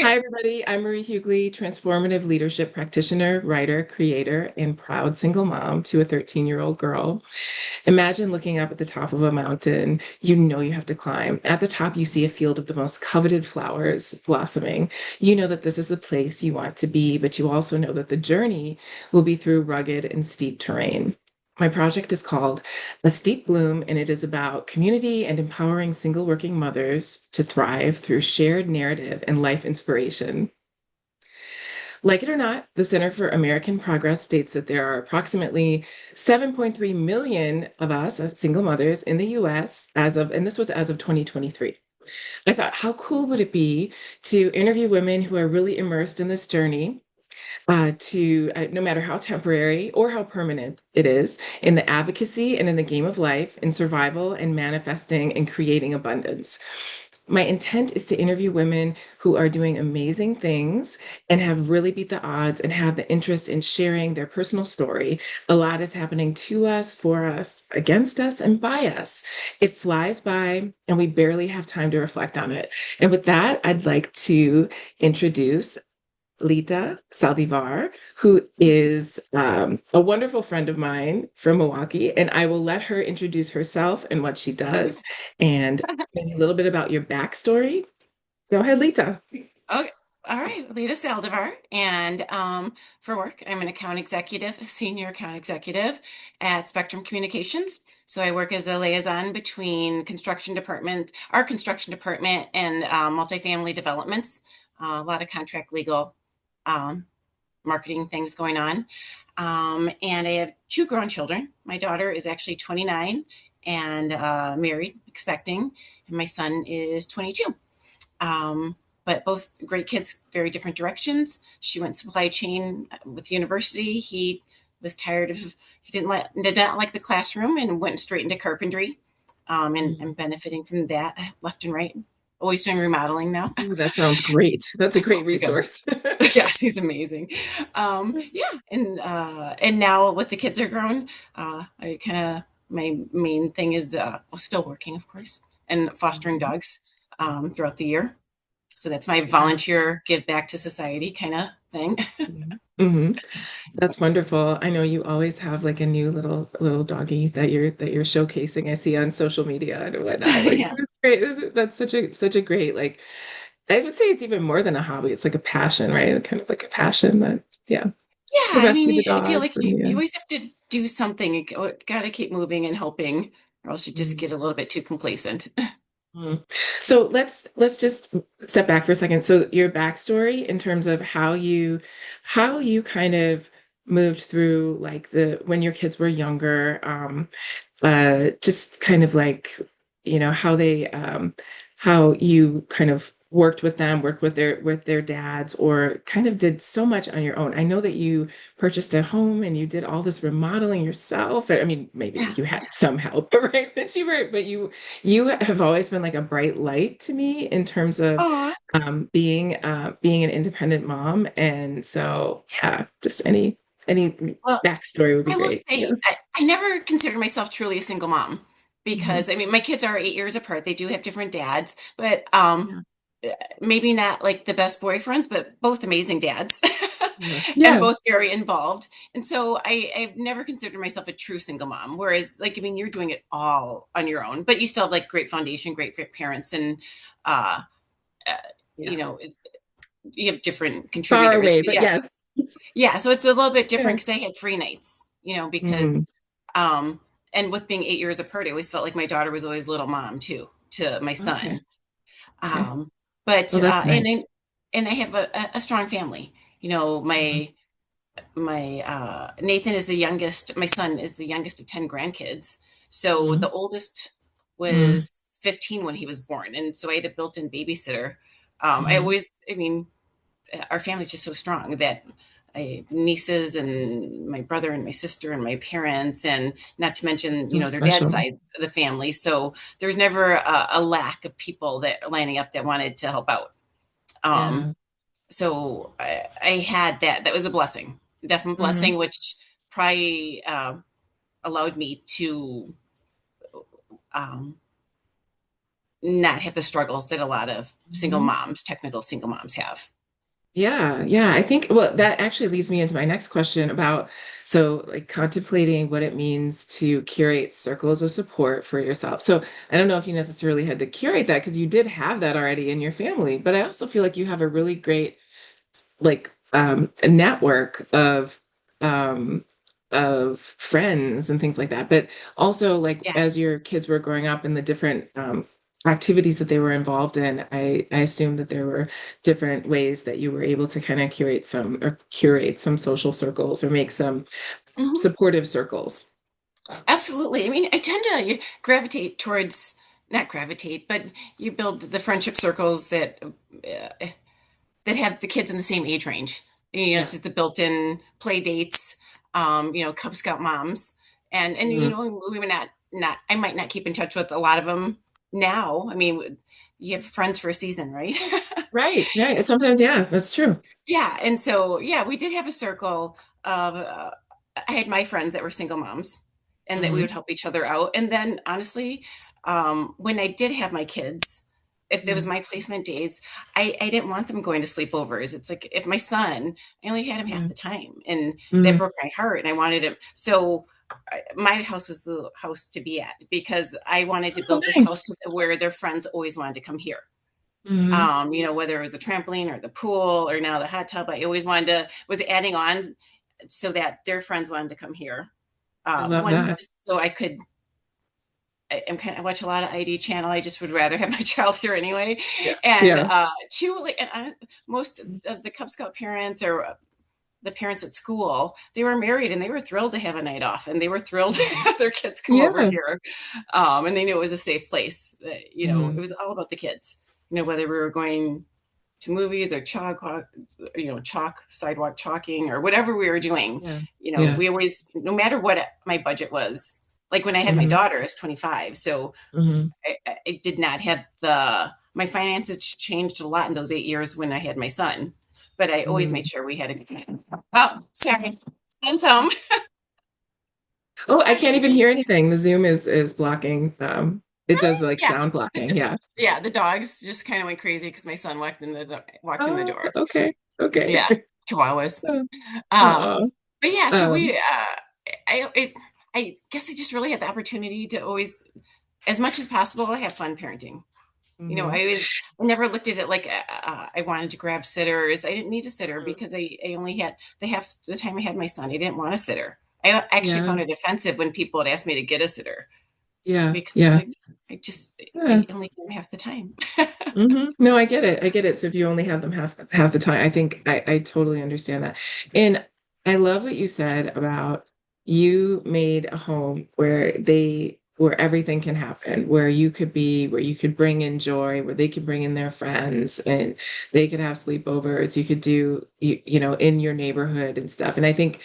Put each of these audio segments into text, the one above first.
Hi, everybody. I'm Marie Hughley, transformative leadership practitioner, writer, creator, and proud single mom to a 13-year-old girl. Imagine looking up at the top of a mountain you know you have to climb. At the top, you see a field of the most coveted flowers blossoming. You know that this is the place you want to be, but you also know that the journey will be through rugged and steep terrain. My project is called A Steep Bloom, and it is about community and empowering single working mothers to thrive through shared narrative and life inspiration. Like it or not, the Center for American Progress states that there are approximately 7.3 million of us as single mothers in the US and this was as of 2023. I thought, how cool would it be to interview women who are really immersed in this journey, to no matter how temporary or how permanent it is, in the advocacy and in the game of life, in survival and manifesting and creating abundance. My intent is to interview women who are doing amazing things and have really beat the odds and have the interest in sharing their personal story. A lot is happening to us, for us, against us, and by us. It flies by, and we barely have time to reflect on it. And with that, I'd like to introduce Lita Saldivar, who is a wonderful friend of mine from Milwaukee, and I will let her introduce herself and what she does, and maybe a little bit about your backstory. Go ahead, Lita. Okay. All right, Lita Saldivar. And for work, I'm an account executive, a senior account executive at Spectrum Communications. So I work as a liaison between our construction department, and multifamily developments. A lot of contract legal um, marketing things going on. And I have two grown children. My daughter is actually 29 and married, expecting, and my son is 22. Um, but both great kids, very different directions. She went supply chain with university. He was tired of, did not like the classroom and went straight into carpentry. And benefiting from that left and right. Always doing remodeling now. Ooh, that sounds great. That's a great Yeah. resource. Yes, he's amazing. Yeah, and now with the kids are grown, I kind of my main thing is well, still working, of course, and fostering Mhm. dogs throughout the year. So that's my Yeah. volunteer give back to society kind of thing. Yeah. hmm That's wonderful. I know you always have like a new little doggy that you're showcasing. I see on social media and whatnot. Like Yeah. it's great. That's such a great, like, I would say it's even more than a hobby. It's like a passion, right? Kind of like a passion that, yeah, Yeah, to I mean, rescue the I feel dogs like and you yeah. always have to do something. You got to keep moving and helping, or else you just Mm. get a little bit too complacent. Mm. So let's just step back for a second. So your backstory in terms of how you kind of moved through like the when your kids were younger, just kind of like, how you kind of worked with them, worked with their dads, or kind of did so much on your own. I know that you purchased a home and you did all this remodeling yourself. I mean, maybe Yeah. you had some help, right? But you have always been like a bright light to me in terms of Oh, being an independent mom. And so yeah, just any well, backstory would be I will great. Yeah. say I never considered myself truly a single mom Mhm. because I mean my kids are 8 years apart. They do have different dads, but Yeah. maybe not like the best boyfriends, but both amazing dads Yeah. and Yeah. both very involved. And so I've never considered myself a true single mom. Whereas, like, I mean, you're doing it all on your own, but you still have like great foundation, great parents, and uh, uh, you Yeah. know, you have different Far contributors. away, But but yeah, yes. yeah. So it's a little bit Yeah. different because I had free nights, because Mm, um, and with being 8 years apart, I always felt like my daughter was always little mom too to my okay. son. Okay. Um, but Well, that's nice. and I have a strong family. You know, Mhm. my Nathan is the youngest. My son is the youngest of 10 grandkids. So Mhm. the oldest Mm, was 15 when he was born, and so I had a built-in babysitter. mhm. I mean, our family's just so strong that I have nieces and my brother and my sister and my parents, and not to mention, So their dad's special. side of the family. So there's never a lack of people that are lining up that wanted to help out. Um, Yeah. so I had that. That was a blessing, definite Mhm. blessing, which probably allowed me to um, not have the struggles that a lot of single Mhm. moms, technical single moms have. Yeah, yeah. I think, well, that actually leads me into my next question about so like contemplating what it means to curate circles of support for yourself. So I don't know if you necessarily had to curate that because you did have that already in your family, but I also feel like you have a really great like a network um of friends and things like that. But also like Yeah. as your kids were growing up and the different activities that they were involved in, I assume that there were different ways that you were able to kind of curate some social circles or make some Mhm. supportive circles. Absolutely. I mean, I tend to gravitate towards, not gravitate, but you build the friendship circles that have the kids in the same age range. You know, it's Yeah. just the built-in play dates, Cub Scout moms, and Mhm. we would not I might not keep in touch with a lot of them now. I mean, you have friends for a season, right? Right, right. Sometimes, yeah, that's true. Yeah, and so yeah, we did have a circle of I had my friends that were single moms, and that we would Hmm. help each other out. And then honestly, when I did have my kids, if there was Hmm. my placement days, I didn't want them going to sleepovers. It's like if my son, I only had him half Hmm. the time, and that Hmm. broke my heart. And I wanted him so. My house was the house to be at because I wanted to Oh, build this house nice. where their friends always wanted to come here. Hmm. Whether it was the trampoline or the pool or now the hot tub, I always wanted to was adding on so that their friends wanted to come here. I love One, that. so I watch a lot of ID channel. I just would rather have my child here anyway. Yeah. And Yeah. two, like, most of the Cub Scout parents or the parents at school, they were married and they were thrilled to have a night off and they were thrilled to Mhm. have their kids come over Yeah. here. And they knew it was a safe place. It Hmm. was all about the kids. Whether we were going to movies or chalk sidewalk chalking or whatever we were doing. Yeah. Yeah. We always, no matter what my budget was, like when I had my Hmm. daughter, I was 25, so Hmm. I did not have my finances changed a lot in those 8 years when I had my son, but I always made Hmm. sure we had a good time. Oh, sorry, son's home. Oh, I Hi, can't even baby. hear anything. The Zoom is blocking. It does like Yeah, sound the, blocking. d- Yeah. yeah, the dogs just kind of went crazy because my son walked in the Oh, door. okay. Okay. Yeah, chihuahuas. Uh, Oh. but yeah, so Um, I guess I just really had the opportunity to always, as much as possible, have fun parenting. mhm. I never looked at it like I wanted to grab sitters. I didn't need a sitter Mhm. because I only had the half the time I had my son. I didn't want a sitter. I actually Yeah. found it offensive when people would ask me to get a sitter Yeah. because it's Yeah. like Yeah. I only have half the time. No, I get it. I get it. So if you only had them half the time, I think I totally understand that. And I love what you said about you made a home where everything can happen, where you could be, where you could bring in joy, where they could bring in their friends and they could have sleepovers, you could do in your neighborhood and stuff. And I think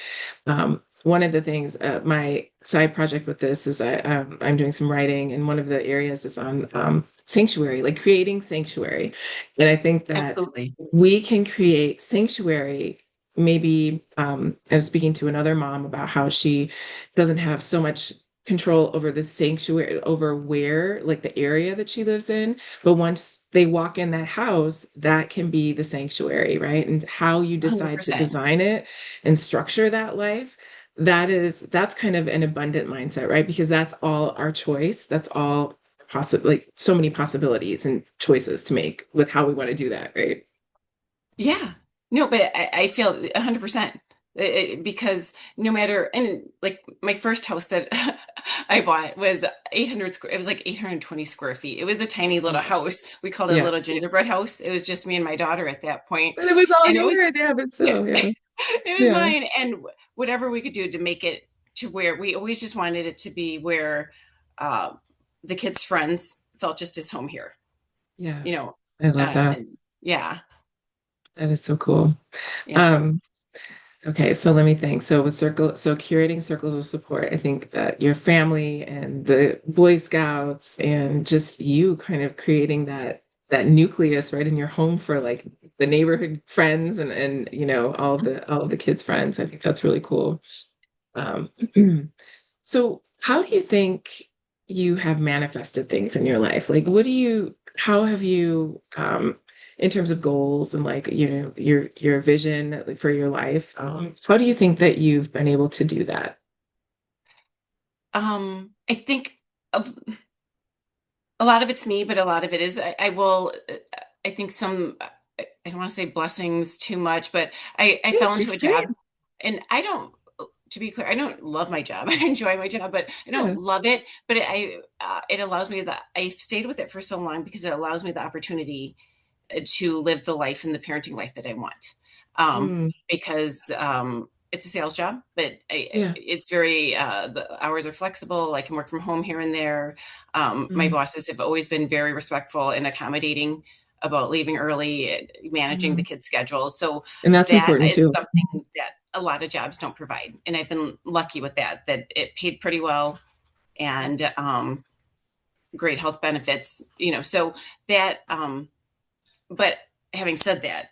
one of the things, my side project with this is I'm doing some writing, and one of the areas is on sanctuary, like creating sanctuary. And I think that Absolutely. we can create sanctuary. Maybe I was speaking to another mom about how she doesn't have so much control over the sanctuary, over where, like the area that she lives in. But once they walk in that house, that can be the sanctuary, right? And how you decide to 100%. design it and structure that life, that's kind of an abundant mindset, right? Because that's all our choice. That's all possible, like so many possibilities and choices to make with how we want to do that, right? Yeah. No, but I feel 100%. Because no matter, and like my first house that I bought was 800 square, it was like 820 square feet. It was a tiny little Mm. house. We called it a Yeah. little gingerbread house. It was just me and my daughter at that point. But it was all And it was, yours. Yeah, but yeah, still, yeah. it was Yeah. mine. And whatever we could do to make it to where we always just wanted it to be where uh, the kids' friends felt just as home here, Yeah. you know. I love that. And yeah, That is so cool. yeah. Um, Okay, so let me think. So curating circles of support, I think that your family and the Boy Scouts and just you kind of creating that nucleus right in your home for like the neighborhood friends and all of the kids' friends. I think that's really cool. Um, so how do you think? you have manifested things in your life? Like, what do you, how have you, in terms of goals and like, your vision for your life, how do you think that you've been able to do that? I think a, a lot of it's me, but a lot of it is I will. I think some. I don't want to say blessings too much, but I fell Yes, you into a say job, it. and I don't. To be clear, I don't love my job. I enjoy my job, but I don't Yeah. love it. But it allows me that I stayed with it for so long because it allows me the opportunity to live the life and the parenting life that I want. Mm, Because it's a sales job, but yeah. it's very, the hours are flexible. I can work from home here and there. My Mm, bosses have always been very respectful and accommodating about leaving early, managing the mm. kids' schedules. So And that's that important is too. something that a lot of jobs don't provide. And I've been lucky with that, that it paid pretty well and great health benefits, so that, but having said that,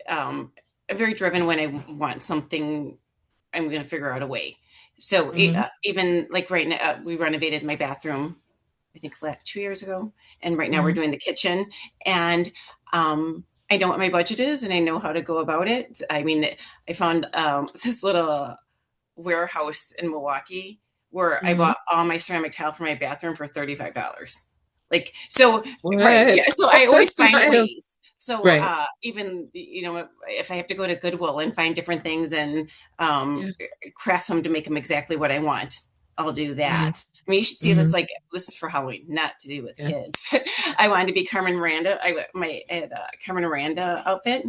I'm very driven when I want something. I'm going to figure out a way. So Hmm. even like right now, we renovated my bathroom, I think like 2 years ago, and right now we're Hmm. doing the kitchen. And I know what my budget is, and I know how to go about it. I mean, I found this little warehouse in Milwaukee where I Hmm. bought all my ceramic tile for my bathroom for $35. Like, so, right. Yeah. What? So I always That's find wild. ways. So, Right. even, if I have to go to Goodwill and find different things and Yeah. craft them to make them exactly what I want, I'll do Hmm. that. I mean, you should see Hmm. this. Like, this is for Halloween, not to do with Yeah. kids. But I wanted to be Carmen Miranda. I had a Carmen Miranda outfit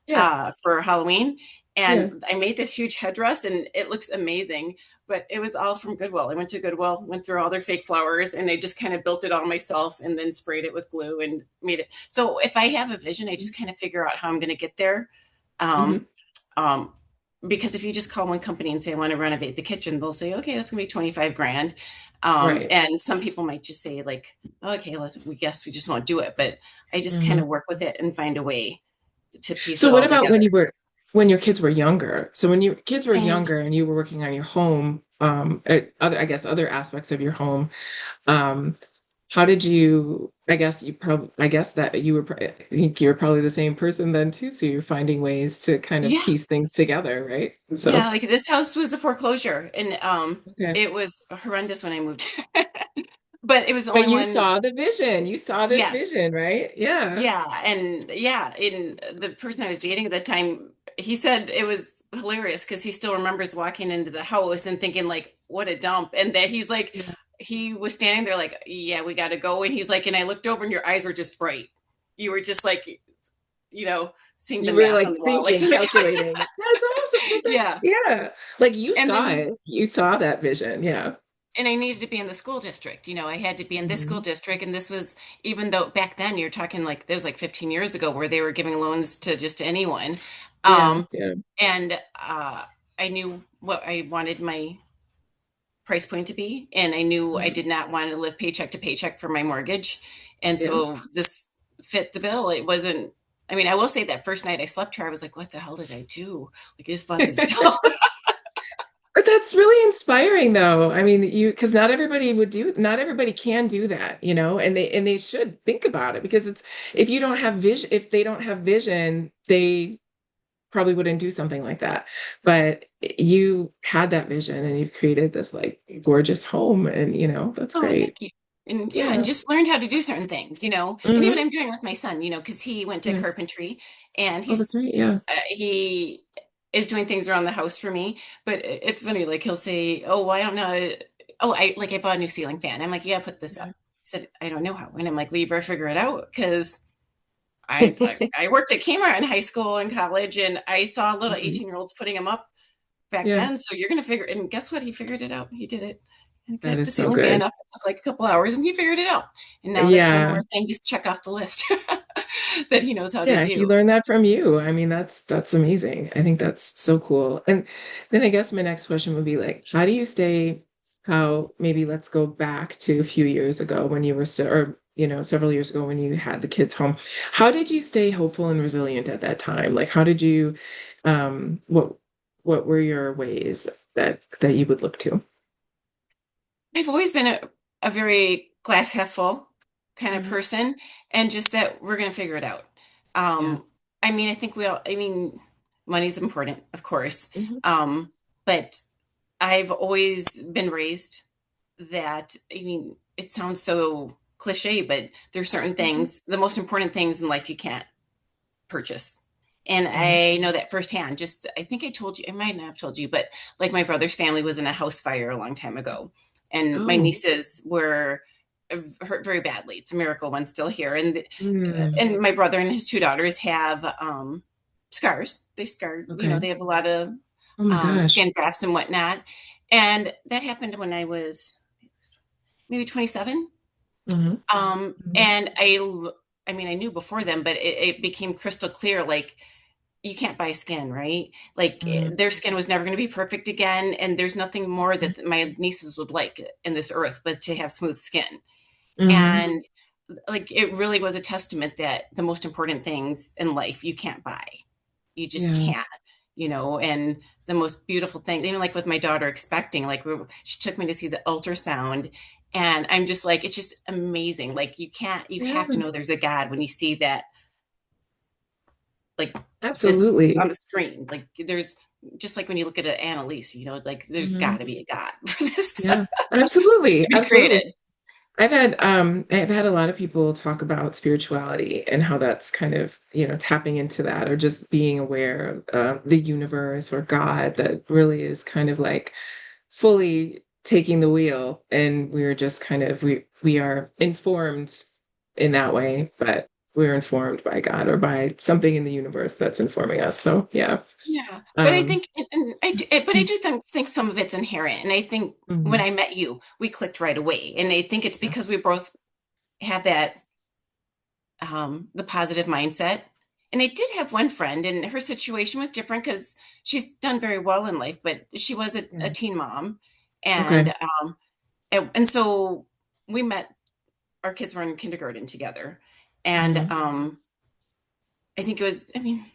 Yeah. for Halloween. Yeah. And I made this huge headdress and it looks amazing, but it was all from Goodwill. I went to Goodwill, went through all their fake flowers, and I just kind of built it all myself and then sprayed it with glue and made it. So if I have a vision, I just kind of figure out how I'm going to get there. Hmm. Um, um, because if you just call one company and say, I want to renovate the kitchen, they'll say, okay, that's going to be 25 grand. Right. And some people might just say like, okay, we guess we just won't do it. But I just kind Hmm. of work with it and find a way to piece So it what all about together. when your kids were younger? So when your kids were Same. younger and you were working on your home, other, I guess, other aspects of your home, um, how did you, I guess that you were, I think you're probably the same person then too. So you're finding ways to kind of Yeah. piece things together, right? Yeah. So, Like this house was a foreclosure and okay. it was horrendous when I moved. But it was the But only you one. saw the vision. You saw this Yes. vision, right? Yeah. Yeah. And yeah. And the person I was dating at that time, he said it was hilarious because he still remembers walking into the house and thinking, like, what a dump. And that he's like, Yeah. he was standing there, like, yeah, we got to go. And he's like, and I looked over and your eyes were just bright. You were just like, seeing the You were math like on the wall. Like, thinking, calculating. That's awesome. But yeah. that's, yeah. Like you And saw then it. You saw that vision. Yeah. and I needed to be in the school district. I had to be in this school Hmm. district. And this was, even though back then you're talking like, there's like 15 years ago where they were giving loans to just anyone. Yeah. Um, Yeah. and I knew what I wanted my price point to be. And I knew I Mhm. did not want to live paycheck to paycheck for my mortgage. And Yeah. so this fit the bill. It wasn't, I mean, I will say that first night I slept here, I was like, what the hell did I do? Like, I just bought this doll. But that's really inspiring though. I mean, because not everybody can do that, and they should think about it because if you don't have vision, if they don't have vision, they probably wouldn't do something like that. But you had that vision and you've created this like gorgeous home and that's Oh, thank great. you. And yeah, and Yeah. just learned how to do certain things. And even Hmm. I'm doing with my son, because he went to Yeah. carpentry and Oh, that's right. Yeah. he is doing things around the house for me. But it's funny, like he'll say, "Oh, well, I don't know. Oh, I bought a new ceiling fan." I'm like, "Yeah, put this up." Yeah. He said, "I don't know how." And I'm like, "Well, you better figure it out because I worked at Kmart in high school and college, and I saw little Mhm. 18-year-olds putting them up back Yeah. then. So you're gonna figure." And guess what? He figured it out. He did it. And That put the is so ceiling fan good. up. It took like a couple hours, and he figured it out. And now that's one Yeah. more thing to check off the list that he knows how to Yeah, he do. learned that from you. I mean, that's amazing. I think that's so cool. And then I guess my next question would be like, how maybe let's go back to a few years ago when you were still, or several years ago when you had the kids home. How did you stay hopeful and resilient at that time? Like, how did you, what were your ways that you would look to? I've always been a very glass half full kind of Hmm. person, and just that we're going to figure it out. Yeah. Um, I mean, I think we all, I mean, money's important, of course. Hmm. But I've always been raised that, I mean, it sounds so cliche, but there's certain Hmm. things, the most important things in life you can't purchase. And Hmm. I know that firsthand. Just, I think I told you, I might not have told you, but like my brother's family was in a house fire a long time ago. And my Oh. nieces were hurt very badly. It's a miracle one's still here. Mm. And my brother and his two daughters have scars. They scarred, you know, Okay. they have a lot of Oh my gosh. skin grafts and whatnot. And that happened when I was maybe 27. Hmm. Hmm. And I mean, I knew before then, but it became crystal clear, like you can't buy skin, right? Like Hmm. their skin was never going to be perfect again. And there's nothing more that my nieces would like in this earth, but to have smooth skin. Hmm. And like, it really was a testament that the most important things in life you can't buy. You just Yeah. can't, you know, and the most beautiful thing, even like with my daughter expecting, like she took me to see the ultrasound, and I'm just like, it's just amazing. Like you Yeah. have to know there's a God when you see that, like this on Absolutely. the screen. Like there's, just like when you look at an Annalise, you know, like there's got Hmm. to be a God for this Yeah. to Absolutely. be Absolutely. created. I've had a lot of people talk about spirituality and how that's kind of, tapping into that or just being aware of the universe or God that really is kind of like fully taking the wheel and we're just kind of we are informed in that way, but we're informed by God or by something in the universe that's informing us. So yeah. Yeah, but I Um, think, and but I do think some of it's inherent, and I think when mhm. I met you, we clicked right away, and I think it's Yeah. because we both have that the positive mindset. And I did have one friend, and her situation was different because she's done very well in life, but she was a Yeah. teen mom, Okay. and and so we met. Our kids were in kindergarten together, and Hmm. I think it was. I mean,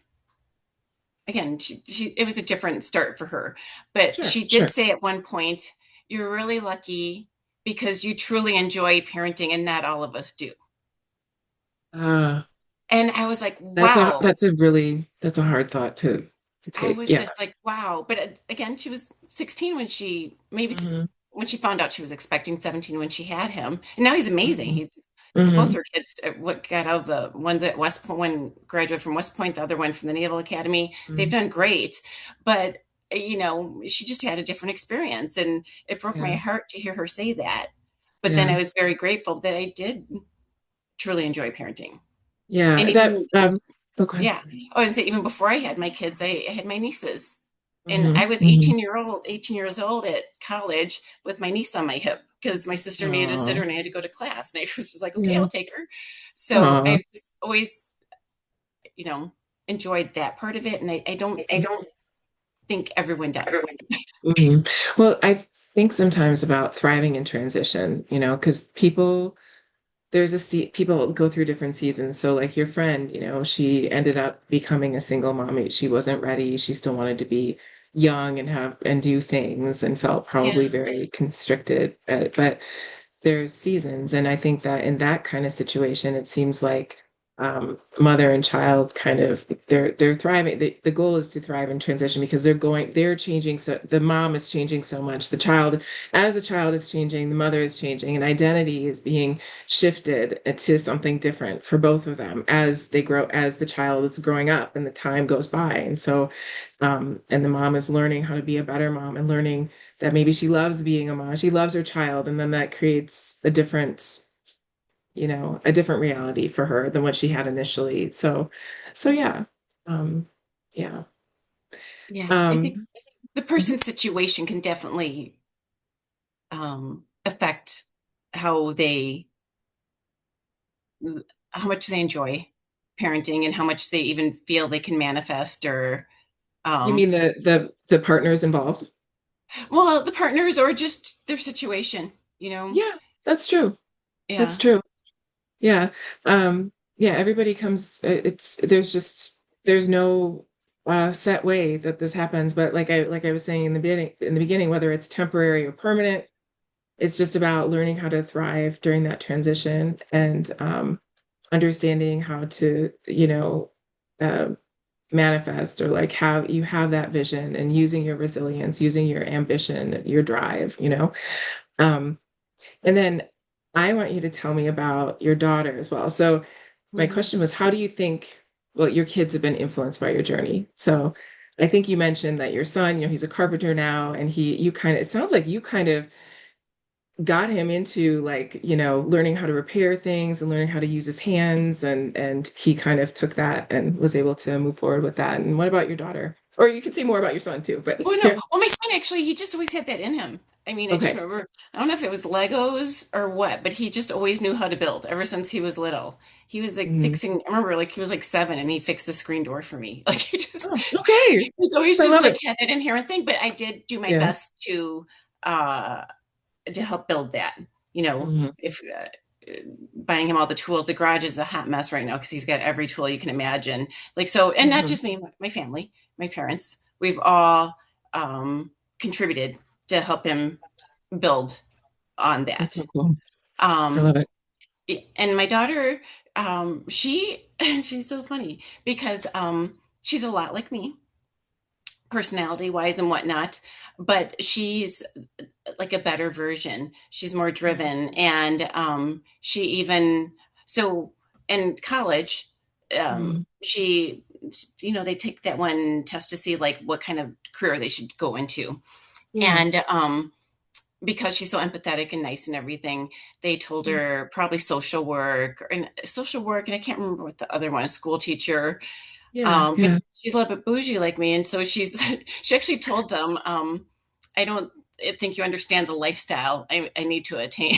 again, she it was a different start for her, but Sure, she did sure. say at one point, "You're really lucky because you truly enjoy parenting, and not all of us do." Uh, And I was like, "Wow." that's a hard thought to I take. was Yeah. just like, wow. But again, she was 16 when Hmm. when she found out she was expecting, 17 when she had him. And now he's amazing. Hmm. He's both Hmm. her kids, what got out of the ones at West Point, one graduated from West Point, the other one from the Naval Academy. They've Hmm. done great. But, you know, she just had a different experience. And it broke my Yeah. heart to hear her say that. But then I Yeah. was very grateful that I did truly enjoy parenting. And Yeah. even Okay. yeah. I was say even before I had my kids, I had my nieces. And Hmm. I was Hmm. 18 years old at college with my niece on my hip because my sister needed a sitter Oh, and I had to go to class. And I was just like, okay, yeah. I'll take her. So Oh, I've just always, you know, enjoyed that part of it. And I don't I don't think everyone ever does. went. Mhm. Well, I think sometimes about thriving in transition, because people go through different seasons. So like your friend, she ended up becoming a single mommy. She wasn't ready. She still wanted to be young and have and do things and felt probably Yeah. very constricted. But there's seasons, and I think that in that kind of situation, it seems like mother and child kind of they're thriving. The goal is to thrive in transition because they're changing. So the mom is changing so much. As the child is changing, the mother is changing, and identity is being shifted to something different for both of them as they grow, as the child is growing up and the time goes by. And so, and the mom is learning how to be a better mom and learning that maybe she loves being a mom, she loves her child, and then that creates a different reality for her than what she had initially. So yeah, um, yeah, Yeah. I think um, the mhm. person's situation can definitely affect how they how much they enjoy parenting and how much they even feel they can manifest or You um mean the partners involved? well, the partners or just their situation, you know. Yeah, that's true. That's Yeah. true. Yeah. Yeah, everybody comes, there's no set way that this happens, but like I was saying in the beginning, whether it's temporary or permanent, it's just about learning how to thrive during that transition and understanding how to, uh, manifest or like how you have that vision and using your resilience, using your ambition, your drive, Um, and then I want you to tell me about your daughter as well. So my Mhm. question was, how do you think, well, your kids have been influenced by your journey? So I think you mentioned that your son, he's a carpenter now, and it sounds like you kind of got him into like, learning how to repair things and learning how to use his hands, and he kind of took that and was able to move forward with that. And what about your daughter? Or you could say more about your son too, but Oh no. yeah. Well, my son actually, he just always had that in him. I mean, I just Okay. remember, I don't know if it was Legos or what, but he just always knew how to build ever since he was little. He was like Mhm. fixing, I remember like he was like 7 and he fixed the screen door for me. Like Oh, okay. he was always I just love like it. had that inherent thing, but I did do my Yeah. best uh to help build that. You know, Hmm. if buying him all the tools, the garage is a hot mess right now because he's got every tool you can imagine. Like so, and not Hmm. just me, my family, my parents, we've all contributed to help him build on That's that. so cool. I Um, love it. and my daughter, she she's so funny because she's a lot like me, personality wise and whatnot, but she's like a better version. She's more Mhm. driven, and she even so in college, Mhm. she they take that one test to see like what kind of career they should go into, Yeah. and because she's so empathetic and nice and everything, they told Mhm. her probably social work, and I can't remember what the other one, a school teacher. Yeah. But Yeah. she's a little bit bougie like me, and so she's she actually told them, I don't think you understand the lifestyle I need to attain.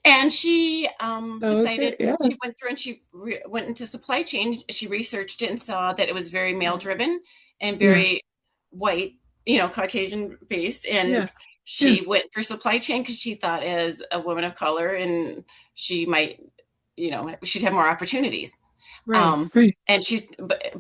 And she Oh, okay. decided, Yeah. she went through and she went into supply chain. She researched it and saw that it was very male Mhm. driven and Yeah. very white, Caucasian based. Yeah. And Yeah. she went for supply chain because she thought as a woman of color and she might, she'd have more opportunities. Right. Um, Right. and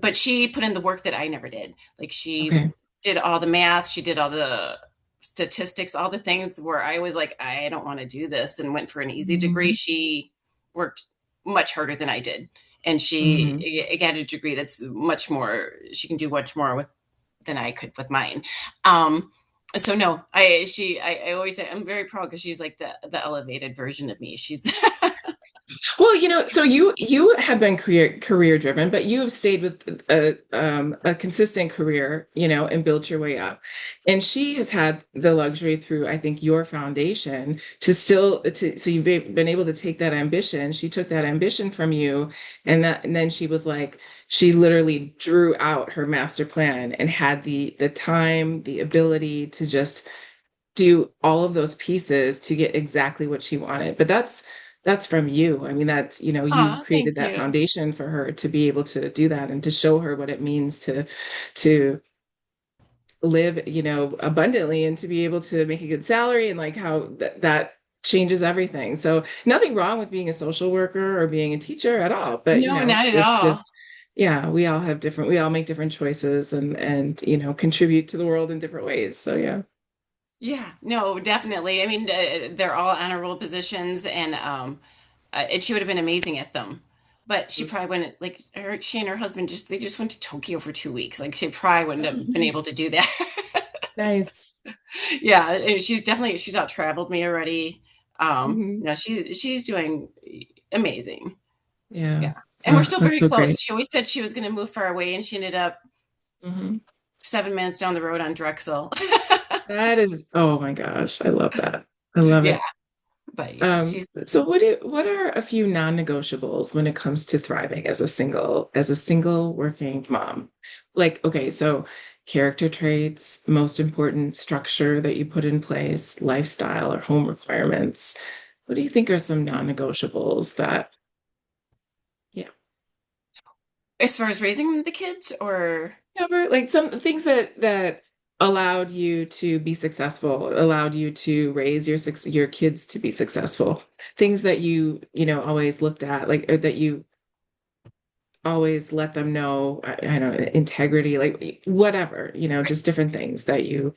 but she put in the work that I never did. Like she Okay. did all the math, she did all the statistics, all the things where I was like, I don't want to do this, and went for an easy degree. Hmm. She worked much harder than I did, and Hmm. she got a degree that's much more. She can do much more with than I could with mine. Um, so no, I always say I'm very proud because she's like the elevated version of me. She's Well, so you have been career driven, but you have stayed with a consistent career, and built your way up. And she has had the luxury through, I think, your foundation so you've been able to take that ambition. She took that ambition from you, and then she literally drew out her master plan and had the time, the ability to just do all of those pieces to get exactly what she wanted. But that's from you. I mean, you ah, created thank that you. foundation for her to be able to do that and to show her what it means to live, abundantly and to be able to make a good salary and like how that changes everything. So nothing wrong with being a social worker or being a teacher at all, but No, not at it's all. just yeah, we all make different choices and contribute to the world in different ways. So yeah. Yeah, no, definitely. I mean, they're all honorable positions, and she would have been amazing at them. But she probably wouldn't like she and her husband they just went to Tokyo for 2 weeks. Like she probably wouldn't Oh, have been able to nice. do that. Nice. Yeah, and she's out traveled me already. Hmm. No, she's doing amazing. Yeah. Yeah, and we're still That's very so great. close. She always said she was going to move far away, and she ended up Hmm. 7 minutes down the road on Drexel. That is, oh my gosh, I love that. I love Yeah, it. but yeah, she's So what are a few non-negotiables when it comes to thriving as a single working mom? Like, okay, so character traits, most important structure that you put in place, lifestyle or home requirements. What do you think are some non-negotiables that, yeah, as far as raising the kids, or ever like some things that allowed you to be successful, allowed you to raise your kids to be successful, things that you always looked at, like or that you always let them know, I don't know, integrity, like whatever, just different things that you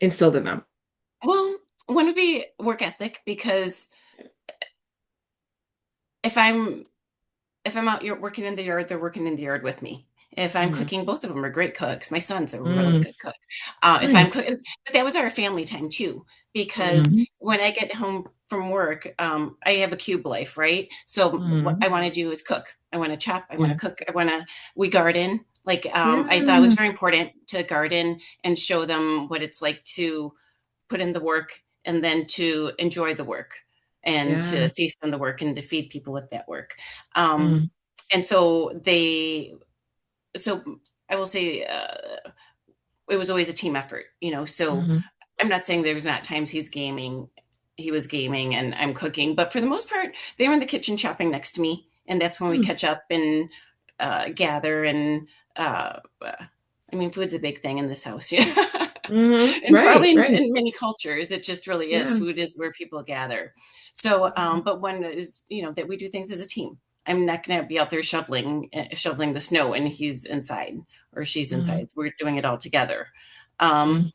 instilled in them. One would be work ethic because if I'm if I'm out you're working in the yard, they're working in the yard with me. If I'm Mm, cooking, both of them are great cooks. My son's a really mm, good cook. If I'm nice. cooking, but that was our family time too, because Mm, when I get home from work, I have a cube life, right? So what mm, I want to do is cook. I want to chop. I want to yeah. cook. We garden. Like I thought it was Yeah. very important to garden and show them what it's like to put in the work and then to enjoy the work and Yeah. to feast on the work and to feed people with that work. Um, Mm, and so I will say it was always a team effort, you know. So mm, I'm not saying there was not times he was gaming and I'm cooking, but for the most part, they were in the kitchen chopping next to me. And that's when we mm, catch up and gather. And I mean, food's a big thing in this house. Yeah. And right, probably right. in many cultures, it just really is. Yeah. Food is where people gather. So, Mhm, but one is, that we do things as a team. I'm not going to be out there shoveling the snow and he's inside or she's mhm, inside. We're doing it all together. Um, mm,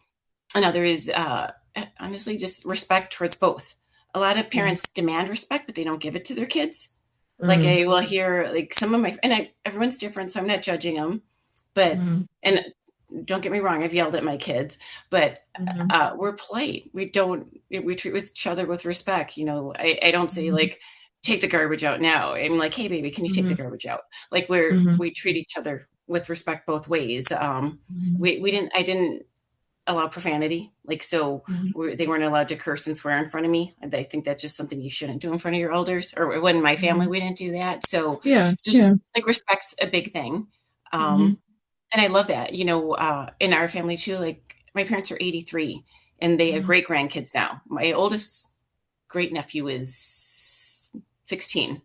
Another is honestly just respect towards both. A lot of yeah. parents demand respect, but they don't give it to their kids. Like Mm, I will hear like some of my and everyone's different, so I'm not judging them. But mm, and don't get me wrong, I've yelled at my kids, but mhm, we're polite. We treat each other with respect. I don't say mhm, like take the garbage out now. I'm like, hey baby, can you take the mhm, garbage out? Like mhm, we treat each other with respect both ways. mhm, We didn't I didn't allow profanity. Like, so mhm, they weren't allowed to curse and swear in front of me. And I think that's just something you shouldn't do in front of your elders. Or when my family, mhm. we didn't do that. So Yeah, just yeah. like respect's a big thing. Mhm, And I love that, in our family too, like my parents are 83 and they have mhm, great grandkids now. My oldest great nephew is 16.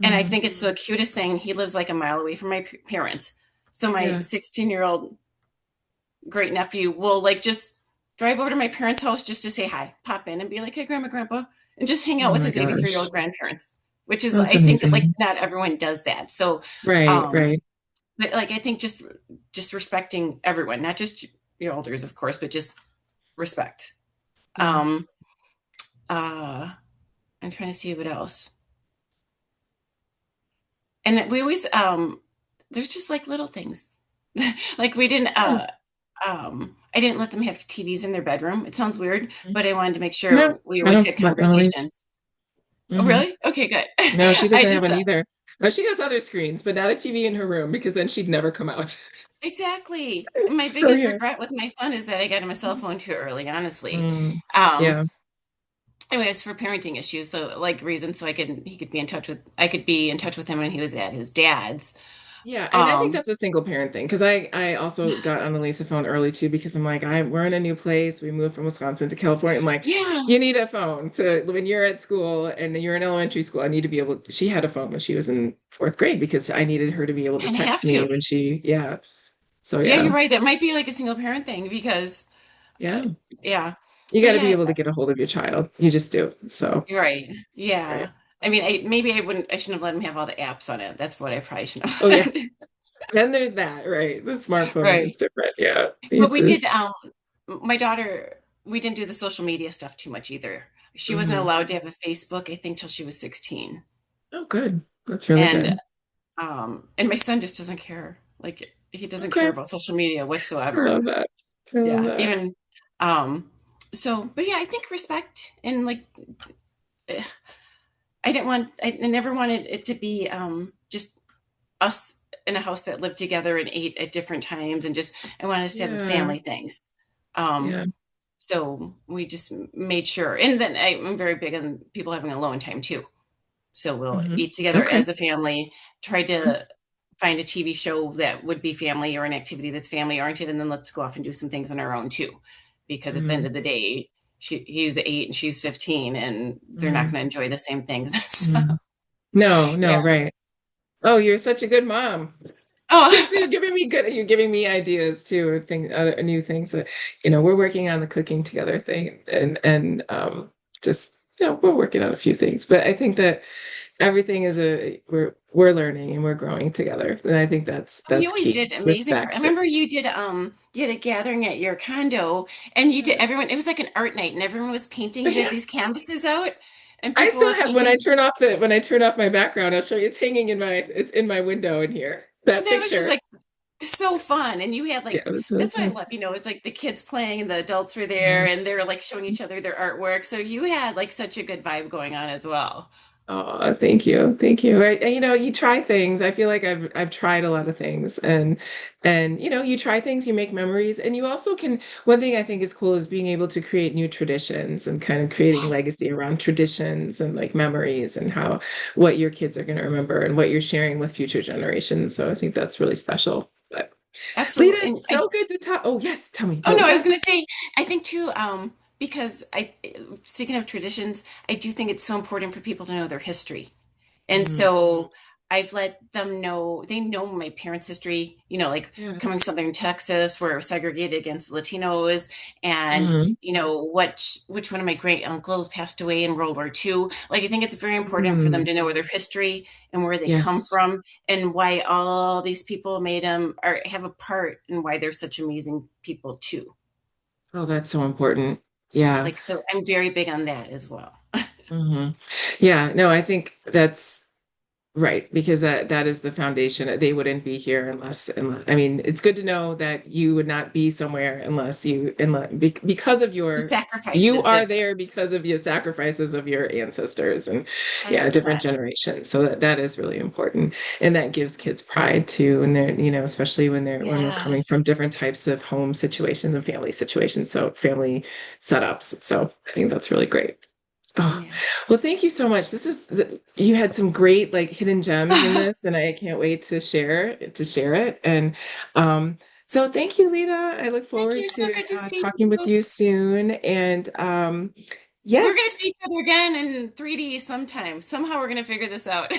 And I mhm. think it's the cutest thing. He lives like a mile away from my parents. So my Yeah. 16-year-old great nephew will like just drive over to my parents' house just to say hi, pop in and be like, hey, grandma, grandpa, and just hang out Oh with my his 83-year-old gosh. grandparents, which is, That's I think that like amazing. not everyone does that. So, Right, um, right. but like, I think just respecting everyone, not just your elders, of course, but just respect. Yeah. Um, uh, I'm trying to see what else. And we always, there's just like little things. Like we didn't, Yeah. I didn't let them have TVs in their bedroom. It sounds weird, Mhm. but I wanted to make No, sure we I always don't, had but always. conversations. Oh, Hmm. really? Okay, good. No, she I doesn't have just, one either. She has other screens, but not a TV in her room because then she'd never come out. exactly. My So biggest yeah. regret with my son is that I got him a cell phone too early, honestly. Mm, Um, yeah. Anyways, for parenting issues, so like reasons so I could be in touch with him when he was at his dad's. Yeah, and I think Um, that's a single parent thing because I also got on the Lisa phone early too because I'm like we're in a new place. We moved from Wisconsin to California. I'm like, yeah, you need a phone to when you're at school and you're in elementary school. I need to be able. She had a phone when she was in fourth grade because I needed her to be able to and I text have me to. when she. Yeah. So Yeah, yeah, you're right. That might be like a single parent thing because, uh, yeah. yeah. You But got to be yeah, able to get a hold of your child. You just do. So you're right. right. Yeah. I mean, maybe I shouldn't have let him have all the apps on it. That's what I probably shouldn't Oh yeah. have. Then there's that. Right. The smartphone Right. is different. Yeah. You But have we to. did, my daughter, we didn't do the social media stuff too much either. She wasn't Mhm. allowed to have a Facebook, I think, till she was 16. Oh, good. That's really And good. and my son just doesn't care. Like he doesn't care Okay. about social media I love whatsoever. that. I love Yeah. that. Even um but yeah, I think respect and like eh, I never wanted it to be just us in a house that lived together and ate at different times and just I wanted us to have a Yeah. family things. Um Yeah. So we just made sure. And then I'm very big on people having alone time too. So we'll Hmm. eat together Okay. as a family, try to find a TV show that would be family or an activity that's family oriented, and then let's go off and do some things on our own too. Because at the end Hmm. of the day, he's 8 and she's 15, and they're not Hmm. going to enjoy the same things. So, Hmm. No, yeah. no, right. Oh, you're such a good mom. Oh, You're giving me good, you're giving me ideas too, thing, other new things that, we're working on the cooking together thing and just, we're working on a few things. But I think that everything is we're learning and we're growing together. And I think Oh, you that's always key. did amazing for. I Respect. remember you had a gathering at your condo, and you did Yeah. everyone. It was like an art night, and everyone was painting. You had these Yes. canvases out, and I people still were have when I painting. turn off the when I turn off my background, I'll show you. It's hanging in my window in here. And That that was just picture. like so fun. And you had Yeah, like that's really that's what I fun. love. It's like the kids playing and the adults were there, and they're Yes. like showing each other their artwork. So you had like such a good vibe going on as well. Oh, thank you. Thank you. Right. And, you try things. I feel like I've tried a lot of things and you try things, you make memories, and you also can one thing I think is cool is being able to create new traditions and kind of creating Yes, legacy around traditions and like memories and how what your kids are going to remember and what you're sharing with future generations. So I think that's really special. But Lita, absolutely. And it's so good to talk. Oh, yes. Tell me. oh What no, was I was that? going to say, I think too, because speaking of traditions, I do think it's so important for people to know their history. And Mhm. so I've let them know, they know my parents' history, like Yeah. coming to Southern Texas, where it was segregated against Latinos, and Mhm. which one of my great uncles passed away in World War II. Like I think it's very important for them Mhm. to know their history and where they come Yes. from and why all these people made them or have a part and why they're such amazing people too. Oh, that's so important. Yeah. Like so I'm very big on that as well. hmm Yeah, no, I think that's right because that is the foundation. They wouldn't be here unless I mean, it's good to know that you would not be somewhere because of The you sacrifices are that there because of your sacrifices of your ancestors and yeah, different 100%. generations. So that is really important. And that gives kids pride too. And they're, especially when we're coming Yes. from different types of home situations and family situations. So family setups. So I think that's really great. Oh, Yeah. well, thank you so much. You had some great like hidden gems in this, and I can't wait to share it. And so thank you, Lita. I look Thank forward you. So to good to see talking with you. you soon. And We're going to yes. see each other again in 3D sometime. Somehow we're going to figure this out.